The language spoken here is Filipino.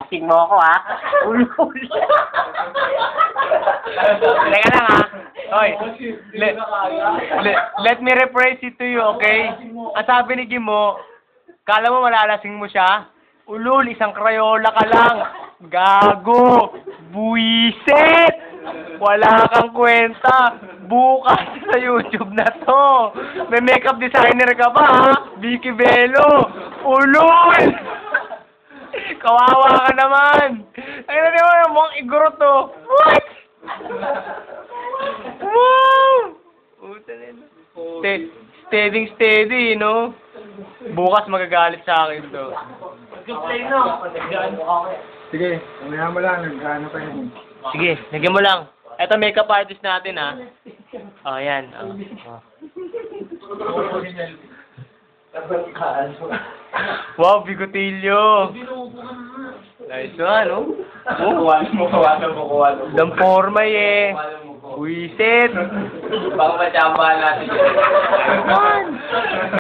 Acting mo ako, ha? Ulul. Teka lang, ha? Hoy, let me rephrase it to you, okay? Ang sabi ni Gimo, kala mo malalasing mo siya? Ulul, isang Crayola ka lang. Gago. Buisit. Wala kang kwenta. Bukas sa YouTube na to. May makeup designer ka ba, ha? Vicky Bello. Ulul. Kawawa ka naman. Ay, natin mo yung mukhang iguro to. What? Wow! Steady, no? Bukas magagalit sa akin to. Play no. Sige, umayahan mo lang. Nag-ano ka yun. Sige, lagyan mo lang. Ito makeup artist natin, ha? Oh, yan. Oh. Wow, bigotilyo. Nice one, no? Kuha mo. Dampormay, eh. Buisit. Baka machamba natin.